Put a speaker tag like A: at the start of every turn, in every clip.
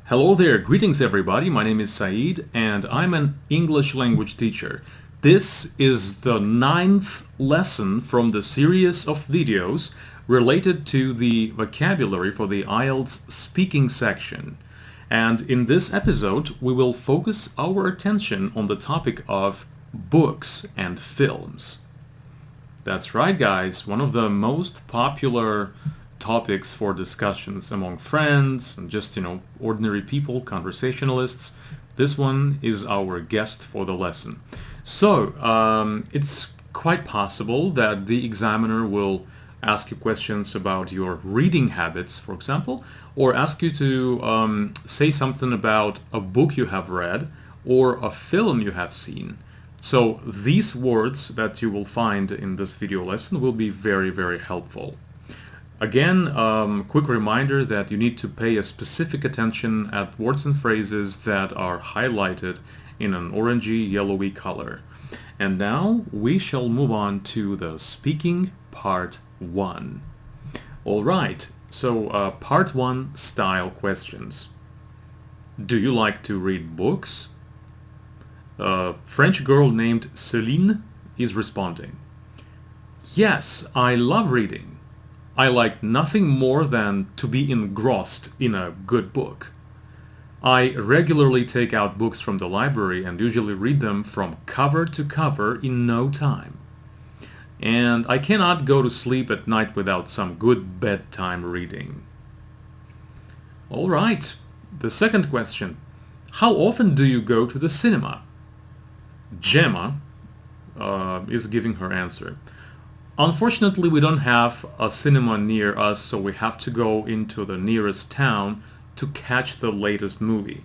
A: Hello there, greetings everybody. My name is Saeed and I'm an English language teacher. This is the 9th lesson from the series of videos related to the vocabulary for the IELTS speaking section. And in this episode, we will focus our attention on the topic of books and films. That's right, guys, one of the most popular topics for discussions among friends and just, ordinary people, conversationalists. This one is our guest for the lesson. So, it's quite possible that the examiner will ask you questions about your reading habits, for example, or ask you to say something about a book you have read or a film you have seen. So these words that you will find in this video lesson will be very, very helpful. Again, quick reminder that you need to pay a specific attention at words and phrases that are highlighted in an orangey, yellowy color. And now we shall move on to the speaking part 1. Alright, so part 1 style questions. Do you like to read books? A French girl named Celine is responding. Yes, I love reading. I like nothing more than to be engrossed in a good book. I regularly take out books from the library and usually read them from cover to cover in no time. And I cannot go to sleep at night without some good bedtime reading. All right, the second question. How often do you go to the cinema? Gemma is giving her answer. Unfortunately, we don't have a cinema near us, so we have to go into the nearest town to catch the latest movie.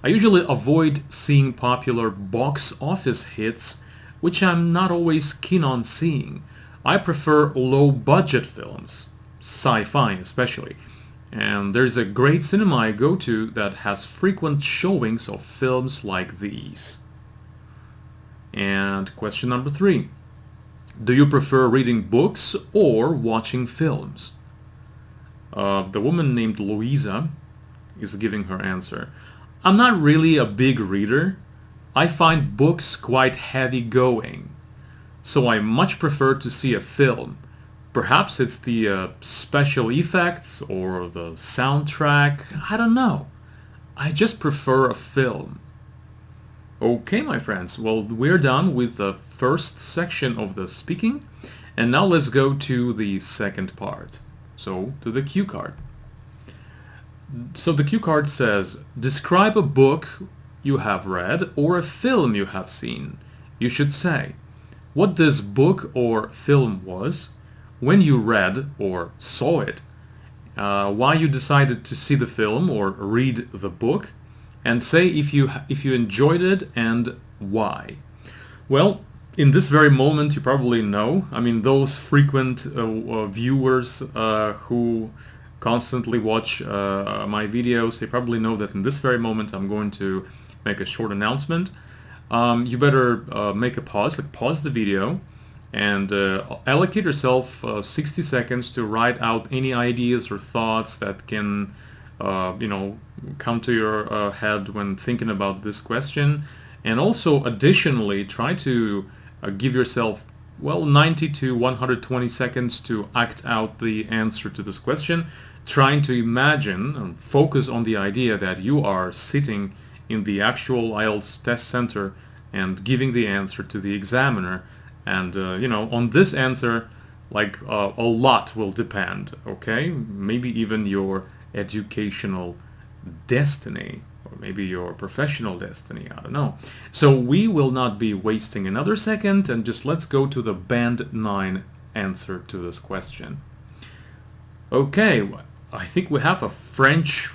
A: I usually avoid seeing popular box office hits, which I'm not always keen on seeing. I prefer low-budget films, sci-fi especially. And there's a great cinema I go to that has frequent showings of films like these. And question number 3. Do you prefer reading books or watching films? The woman named Louisa is giving her answer. I'm not really a big reader. I find books quite heavy going. So I much prefer to see a film. Perhaps it's the special effects or the soundtrack. I don't know. I just prefer a film. Okay, my friends, well, we're done with the first section of the speaking, and now let's go to the second part, so to the cue card. So the cue card says, describe a book you have read or a film you have seen. You should say what this book or film was, when you read or saw it, why you decided to see the film or read the book, and say if you enjoyed it and why. Well, in this very moment you probably know, those frequent viewers who constantly watch my videos, they probably know that in this very moment I'm going to make a short announcement. You better make a pause, pause the video, and allocate yourself 60 seconds to write out any ideas or thoughts that can come to your head when thinking about this question. And also additionally try to give yourself 90 to 120 seconds to act out the answer to this question, trying to imagine and focus on the idea that you are sitting in the actual IELTS test center and giving the answer to the examiner. And on this answer, a lot will depend, okay? Maybe even your educational destiny, or maybe your professional destiny, I don't know. So we will not be wasting another second, and just let's go to the band 9 answer to this question. Okay, I think we have a French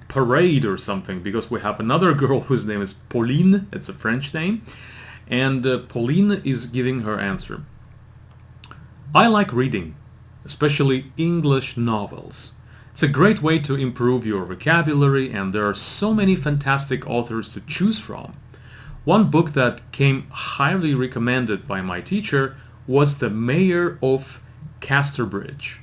A: parade or something, because we have another girl whose name is Pauline. It's a French name, and Pauline is giving her answer. I like reading, especially English novels. It's a great way to improve your vocabulary, and there are so many fantastic authors to choose from. One book that came highly recommended by my teacher was The Mayor of Casterbridge.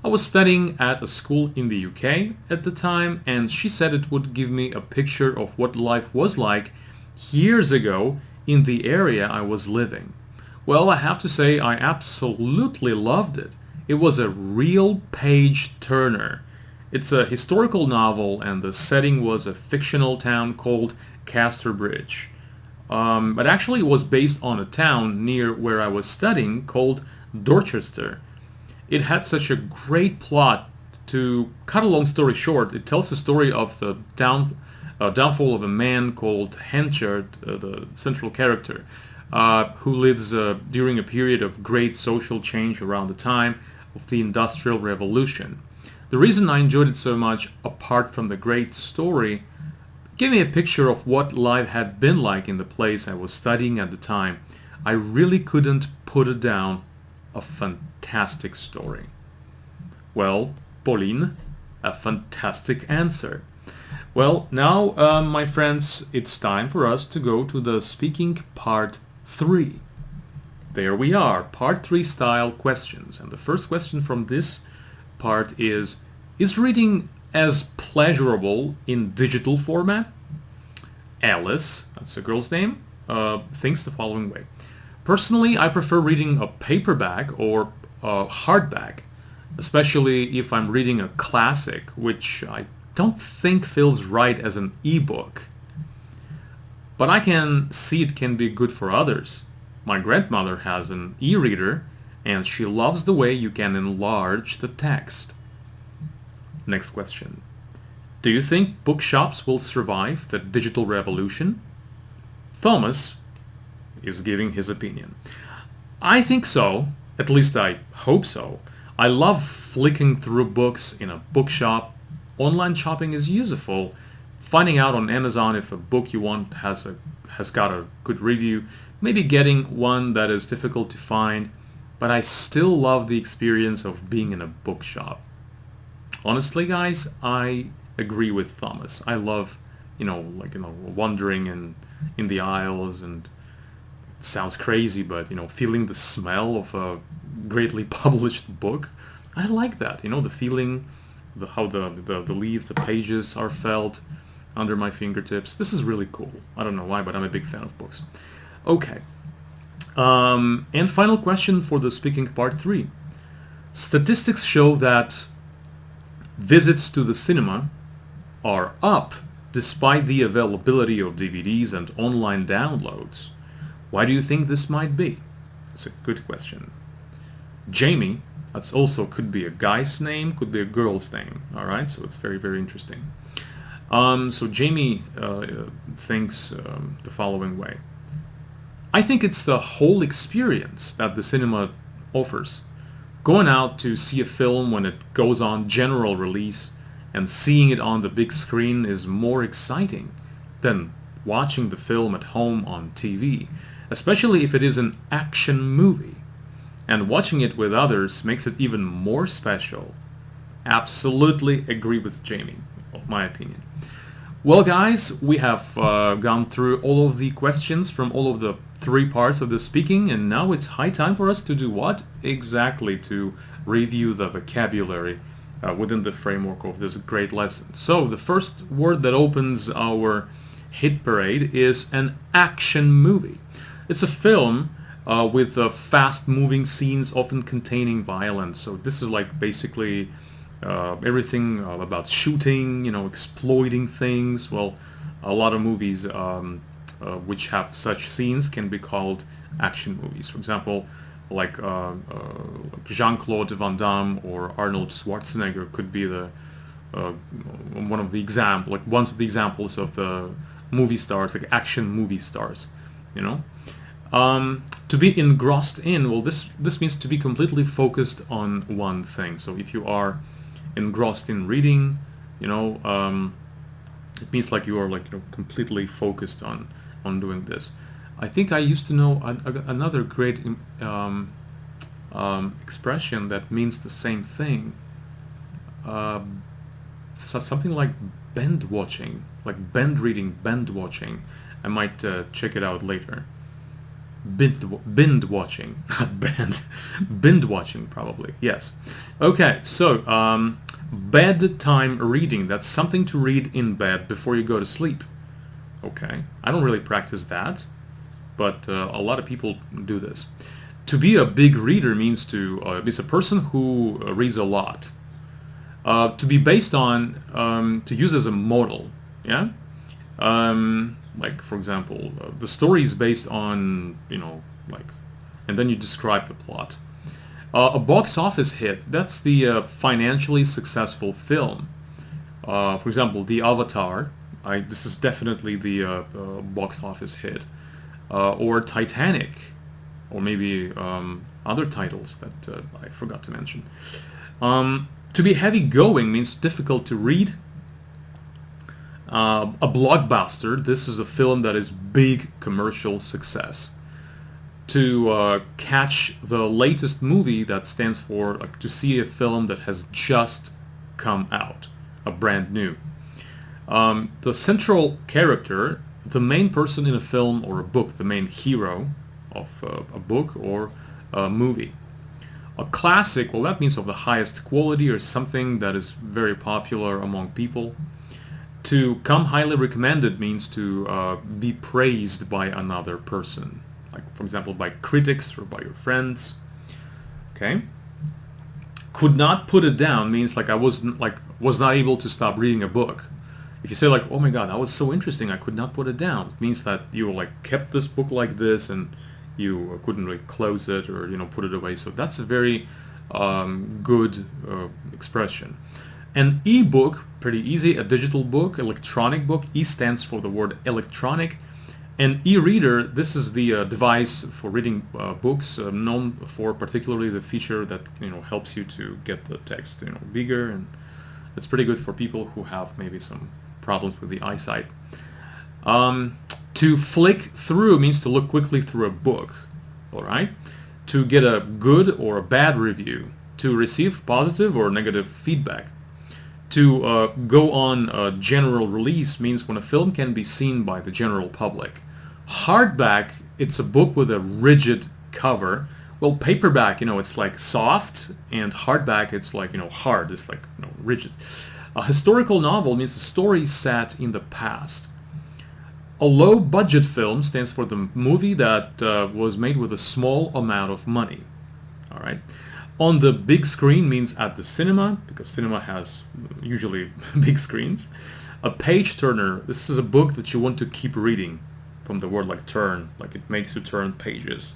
A: I was studying at a school in the UK at the time, and she said it would give me a picture of what life was like years ago in the area I was living. Well, I have to say I absolutely loved it. It was a real page turner. It's a historical novel, and the setting was a fictional town called Casterbridge. But actually it was based on a town near where I was studying called Dorchester. It had such a great plot. To cut a long story short, it tells the story of the downfall of a man called Henchard, the central character, who lives during a period of great social change around the time of the Industrial Revolution. The reason I enjoyed it so much, apart from the great story, gave me a picture of what life had been like in the place I was studying at the time. I really couldn't put it down. A fantastic story. Well, Pauline, a fantastic answer. Well, now, my friends, it's time for us to go to the speaking part 3. There we are, part 3 style questions. And the first question from this part is reading as pleasurable in digital format? Alice, that's the girl's name, thinks the following way. Personally, I prefer reading a paperback or a hardback, especially if I'm reading a classic, which I don't think feels right as an ebook. But I can see it can be good for others. My grandmother has an e-reader, and she loves the way you can enlarge the text. Next question. Do you think bookshops will survive the digital revolution? Thomas is giving his opinion. I think so. At least I hope so. I love flicking through books in a bookshop. Online shopping is useful. Finding out on Amazon if a book you want has got a good review. Maybe getting one that is difficult to find. But I still love the experience of being in a bookshop. Honestly, guys, I agree with Thomas. I love, wandering in the aisles, and it sounds crazy, but feeling the smell of a greatly published book. I like that. The feeling, how the leaves, the pages are felt under my fingertips. This is really cool. I don't know why, but I'm a big fan of books. Okay. And final question for the speaking part 3. Statistics show that visits to the cinema are up despite the availability of DVDs and online downloads. Why do you think this might be? It's a good question. Jamie, that's also could be a guy's name, could be a girl's name. All right, so it's very, very interesting. So Jamie thinks the following way. I think it's the whole experience that the cinema offers. Going out to see a film when it goes on general release and seeing it on the big screen is more exciting than watching the film at home on TV, especially if it is an action movie. And watching it with others makes it even more special. Absolutely agree with Jamie, my opinion. Well, guys, we have gone through all of the questions from all of the 3 parts of the speaking, and now it's high time for us to do what? Exactly, to review the vocabulary within the framework of this great lesson. So the first word that opens our hit parade is an action movie. It's a film with fast-moving scenes often containing violence. So this is like basically everything about shooting, exploiting things. Well, a lot of movies which have such scenes can be called action movies. For example, like Jean-Claude Van Damme or Arnold Schwarzenegger could be the one of the examples of the movie stars, like action movie stars. To be engrossed in, well, this means to be completely focused on one thing. So if you are engrossed in reading, it means like you are completely focused on doing this. I think I used to know another great expression that means the same thing. So something like bend watching, like bend reading, bend watching. I might check it out later. Binge watching, not band, binge watching probably. Yes. Okay. So bedtime reading. That's something to read in bed before you go to sleep. Okay. I don't really practice that, but a lot of people do this. To be a big reader means it's a person who reads a lot. To be based on, to use as a model, yeah? Like, for example, the story is based on, and then you describe the plot. A box office hit, that's the financially successful film. For example, The Avatar, this is definitely the box office hit. Or Titanic, or maybe other titles that I forgot to mention. To be heavy going means difficult to read. A blockbuster, this is a film that is big commercial success. To catch the latest movie, that stands for to see a film that has just come out, a brand new. The central character, the main person in a film or a book, the main hero of a book or a movie. A classic, well, that means of the highest quality or something that is very popular among people. To come highly recommended means to be praised by another person, like for example by critics or by your friends. Okay. Could not put it down means I was not able to stop reading a book. If you say oh my god, that was so interesting, I could not put it down, it means that you kept this book like this and you couldn't really close it or put it away. So that's a very good expression. An e-book, pretty easy. A digital book, electronic book. E stands for the word electronic. An e-reader, this is the device for reading books, known for particularly the feature that helps you to get the text bigger, and it's pretty good for people who have maybe some problems with the eyesight. To flick through means to look quickly through a book. All right. To get a good or a bad review. To receive positive or negative feedback. To go on a general release means when a film can be seen by the general public. Hardback, it's a book with a rigid cover. Well, paperback, it's soft, and hardback, it's hard, it's rigid. A historical novel means the story set in the past. A low-budget film stands for the movie that was made with a small amount of money. All right. On the big screen means at the cinema, because cinema has usually big screens. A page turner, this is a book that you want to keep reading, from the word turn, it makes you turn pages.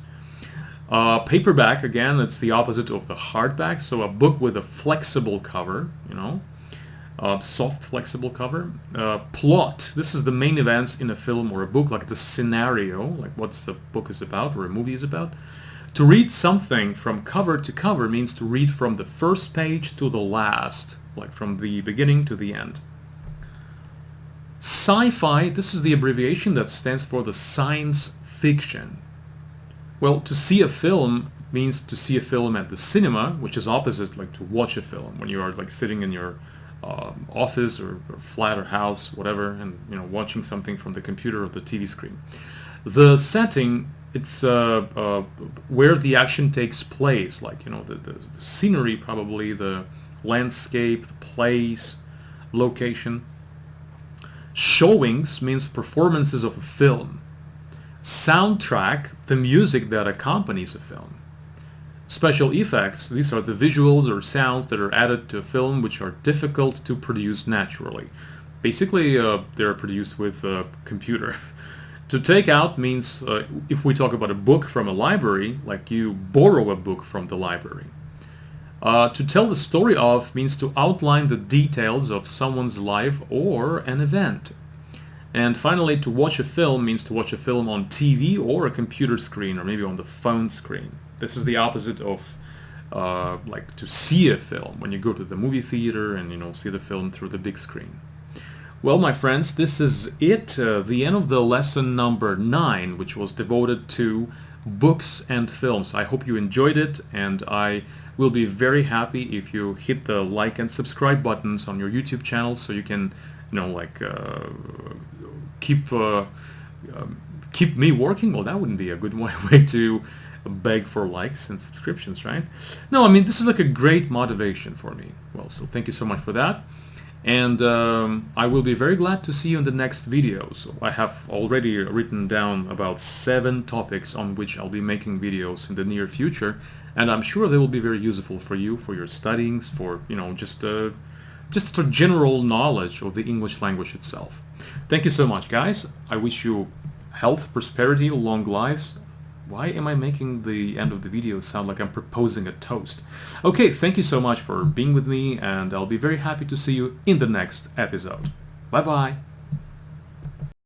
A: Paperback, again, it's the opposite of the hardback, so a book with a flexible cover, soft flexible cover. Plot, this is the main events in a film or a book, the scenario, what's the book is about or a movie is about. To read something from cover to cover means to read from the first page to the last, from the beginning to the end. Sci-fi, this is the abbreviation that stands for the science fiction. Well, to see a film means to see a film at the cinema, which is opposite to watch a film, when you are sitting in your office or flat or house, whatever, and watching something from the computer or the TV screen. The setting, it's where the action takes place, the scenery, probably the landscape, the place, location. Showings means performances of a film. Soundtrack, the music that accompanies a film. Special effects, these are the visuals or sounds that are added to a film which are difficult to produce naturally. Basically, they're produced with a computer. To take out means, if we talk about a book from a library, you borrow a book from the library. To tell the story of means to outline the details of someone's life or an event. And finally, to watch a film means to watch a film on TV or a computer screen, or maybe on the phone screen. This is the opposite of to see a film, when you go to the movie theater and see the film through the big screen. Well, my friends, this is it, the end of the lesson number 9, which was devoted to books and films. I hope you enjoyed it, and I will be very happy if you hit the like and subscribe buttons on your YouTube channel, so you can, keep keep me working? Well, that wouldn't be a good way to beg for likes and subscriptions, right? No, I mean, this is like a great motivation for me. Well, so thank you so much for that. And I will be very glad to see you in the next video. So I have already written down about 7 topics on which I'll be making videos in the near future, and I'm sure they will be very useful for you, for your studies, for, you know, just a general knowledge of the English language itself. Thank you so much, guys. I wish you health, prosperity, long lives. Why am I making the end of the video sound like I'm proposing a toast? Okay, thank you so much for being with me, and I'll be very happy to see you in the next episode. Bye-bye.